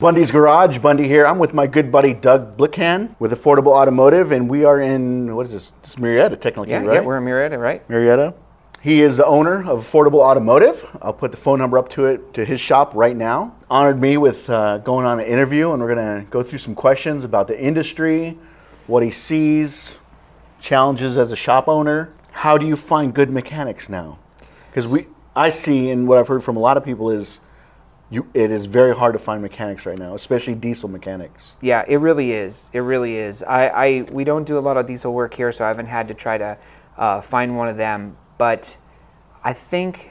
Bundys Garage, Bundy here. I'm with my good buddy Doug Blickhand with Affordable Automotive, and we are in, what is this? This is Murrieta, technically, right? Yeah, we're in Murrieta, right? Murrieta. He is the owner of Affordable Automotive. I'll put the phone number up to his shop right now. Honored me with going on an interview, and we're going to go through some questions about the industry, what he sees, challenges as a shop owner. How do you find good mechanics now? Because I see, and what I've heard from a lot of people is, it is very hard to find mechanics right now, especially diesel mechanics. Yeah, it really is. It really is. We don't do a lot of diesel work here, so I haven't had to try to find one of them. But I think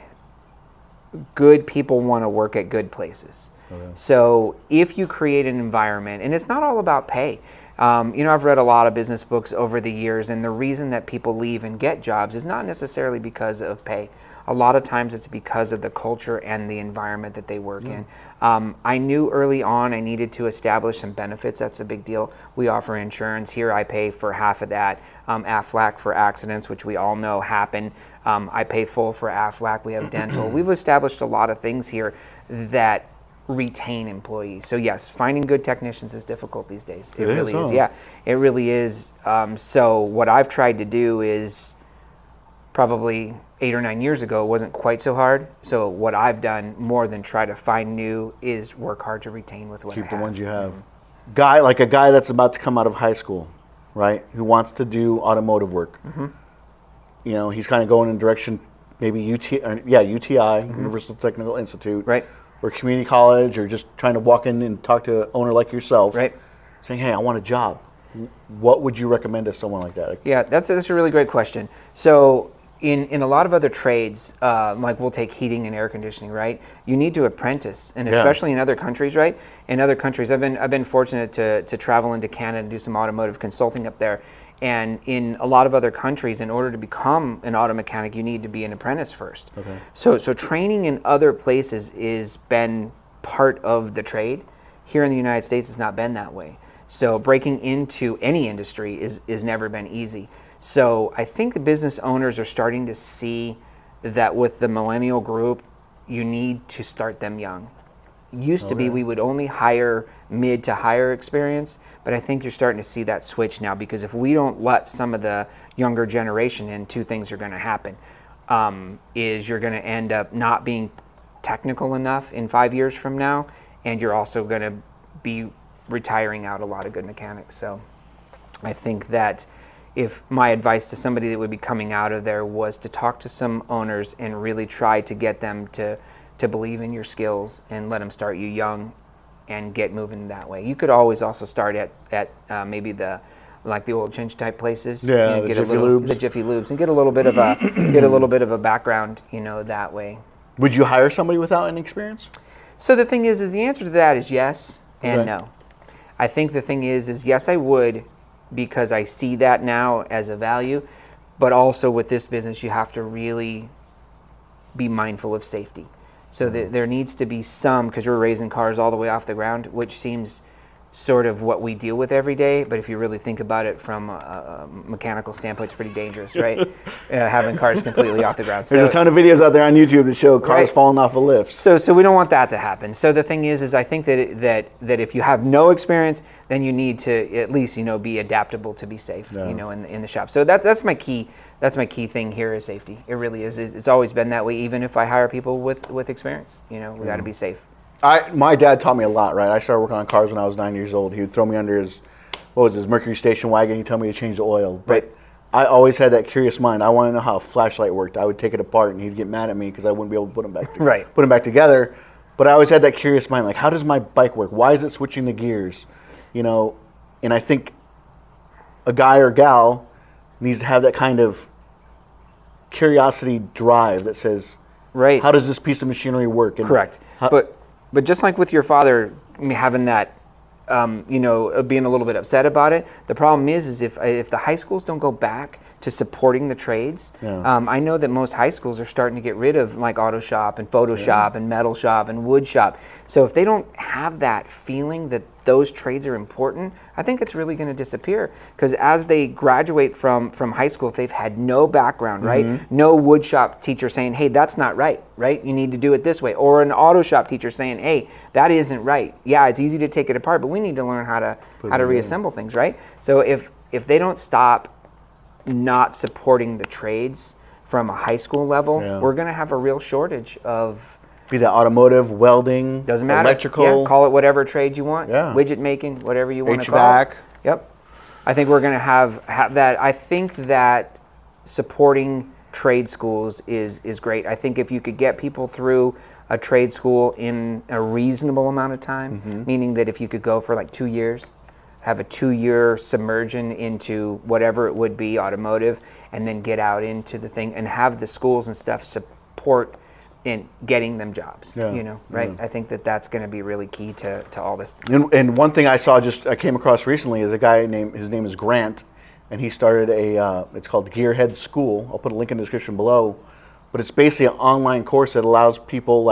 good people want to work at good places. Okay. So if you create an environment, and it's not all about pay. I've read a lot of business books over the years, and the reason that people leave and get jobs is not necessarily because of pay. A lot of times it's because of the culture and the environment that they work in. I knew early on I needed to establish some benefits. That's a big deal. We offer insurance. Here I pay for half of that. AFLAC for accidents, which we all know happen. I pay full for AFLAC. We have dental. We've established a lot of things here that retain employees. So yes, finding good technicians is difficult these days. It really is. Yeah, it really is. So what I've tried to do is probably 8 or 9 years ago, it wasn't quite so hard. So what I've done more than try to find new is work hard to retain with what I have. Keep the ones you have. A guy that's about to come out of high school, right? Who wants to do automotive work. Mm-hmm. You know, he's kind of going in direction, maybe UTI, Universal Technical Institute. Right. Or community college, or just trying to walk in and talk to an owner like yourself. Right. Saying, hey, I want a job. What would you recommend to someone like that? Yeah, that's a really great question. So in a lot of other trades, like we'll take heating and air conditioning, right? You need to apprentice, and especially in other countries, right? In other countries, I've been fortunate to travel into Canada and do some automotive consulting up there. And in a lot of other countries, in order to become an auto mechanic, you need to be an apprentice first. Okay. So training in other places is been part of the trade. Here in the United States, it's not been that way. So breaking into any industry is never been easy. So I think the business owners are starting to see that with the millennial group, you need to start them young. Used to be we would only hire mid to higher experience, but I think you're starting to see that switch now, because if we don't let some of the younger generation in, two things are going to happen. Is you're going to end up not being technical enough in 5 years from now, and you're also going to be retiring out a lot of good mechanics. So I think that if my advice to somebody that would be coming out of there was to talk to some owners and really try to get them to believe in your skills and let them start you young and get moving that way. You could always also start at maybe the oil change type places. Yeah, the Jiffy Lubes, and get a little bit of a background, that way. Would you hire somebody without any experience? So the thing is the answer to that is yes and no. I think the thing is yes, I would, because I see that now as a value, but also with this business, you have to really be mindful of safety. So there needs to be some, because we're raising cars all the way off the ground, which seems sort of what we deal with every day. But if you really think about it from a mechanical standpoint, it's pretty dangerous, right? Having cars completely off the ground. There's a ton of videos out there on YouTube that show cars falling off of lifts. So we don't want that to happen. So the thing is I think that if you have no experience, then you need to at least be adaptable to be safe, in the shop. So that's my key. That's my key thing here is safety. It really is. It's always been that way. Even if I hire people with experience, we got to be safe. My dad taught me a lot, right? I started working on cars when I was 9 years old. He would throw me under his Mercury station wagon. He'd tell me to change the oil. But I always had that curious mind. I wanted to know how a flashlight worked. I would take it apart, and he'd get mad at me because I wouldn't be able to put them back together. But I always had that curious mind, like, how does my bike work? Why is it switching the gears? And I think a guy or gal needs to have that kind of curiosity drive that says, how does this piece of machinery work? And correct. But just like with your father having that, being a little bit upset about it, the problem is if the high schools don't go back to supporting the trades. Yeah. I know that most high schools are starting to get rid of like auto shop and photo shop and metal shop and wood shop. So if they don't have that feeling that those trades are important, I think it's really going to disappear. Because as they graduate from high school, if they've had no background, right? No wood shop teacher saying, hey, that's not right? You need to do it this way. Or an auto shop teacher saying, hey, that isn't right. Yeah, it's easy to take it apart, but we need to learn how to reassemble things, right? So if they don't stop not supporting the trades from a high school level, we're going to have a real shortage of... Be that automotive, welding, doesn't matter. Electrical. Yeah, call it whatever trade you want. Yeah. Widget making, whatever you want to call it. HVAC. Yep. I think we're going to have that. I think that supporting trade schools is great. I think if you could get people through a trade school in a reasonable amount of time, meaning that if you could go for like 2 years, have a 2-year submersion into whatever it would be, automotive, and then get out into the thing and have the schools and stuff support in getting them jobs, right? I think that that's going to be really key to all this. And one thing I came across recently is a guy his name is Grant, and he started it's called Gearhead School. I'll put a link in the description below, but it's basically an online course that allows people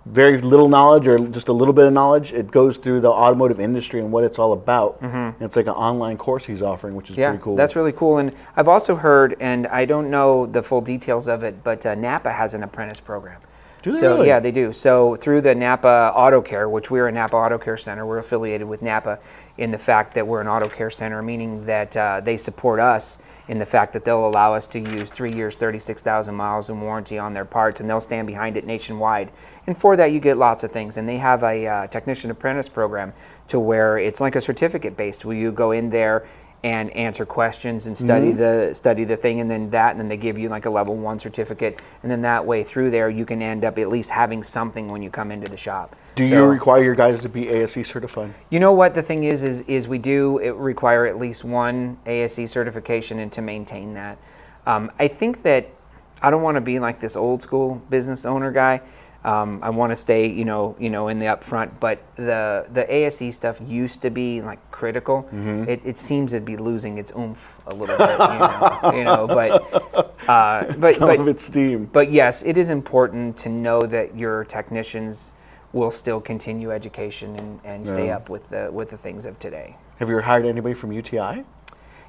very little knowledge or just a little bit of knowledge. It goes through the automotive industry and what it's all about. And it's like an online course he's offering, which is pretty cool. That's really cool. And I've also heard, and I don't know the full details of it, but Napa has an apprentice program. Do they really? Yeah, they do. So through the Napa Auto Care, which we're a Napa Auto Care Center, we're affiliated with Napa in the fact that we're an auto care center, meaning that they support us in the fact that they'll allow us to use 3 years, 36,000 miles in warranty on their parts, and they'll stand behind it nationwide. And for that, you get lots of things. And they have a technician apprentice program to where it's like a certificate based, where you go in there and answer questions and study the thing, and then they give you like a level 1 certificate, and then that way through there you can end up at least having something when you come into the shop. Do you require your guys to be ASE certified? You know what the thing is we do require at least one ASE certification, and to maintain that. I think that I don't want to be like this old school business owner guy. I want to stay, in the upfront, but the ASE stuff used to be like critical. It seems to be losing its oomph a little bit, but some of its steam. But yes, it is important to know that your technicians will still continue education and stay up with the things of today. Have you ever hired anybody from UTI?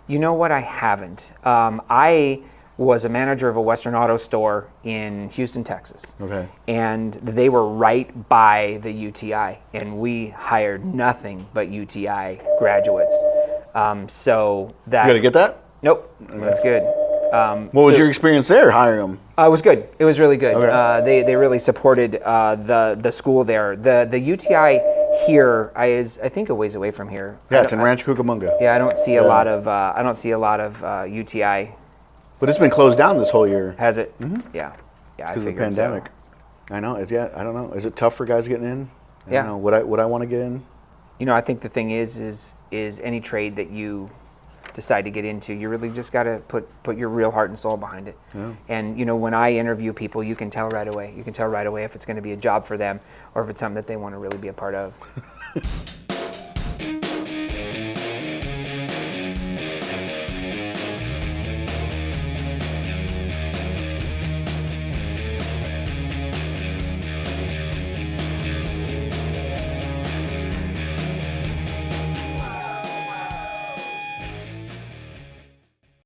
You know what? I haven't. I was a manager of a Western Auto store in Houston, Texas. Okay. And they were right by the UTI, and we hired nothing but UTI graduates. So that... You got to get that? Nope. Okay. That's good. What was your experience there hiring them? It was good. It was really good. Okay. They really supported the school there. The UTI here is I think a ways away from here. Yeah, it's in Rancho Cucamonga. Yeah, I don't see a lot of UTI. But it's been closed down this whole year. Has it? Mm-hmm. Yeah. Yeah. Because of the pandemic. So. I know. I don't know. Is it tough for guys getting in? I don't know. Would I want to get in? I think the thing is any trade that you decide to get into, you really just got to put your real heart and soul behind it. Yeah. And when I interview people, you can tell right away. You can tell right away if it's going to be a job for them or if it's something that they want to really be a part of.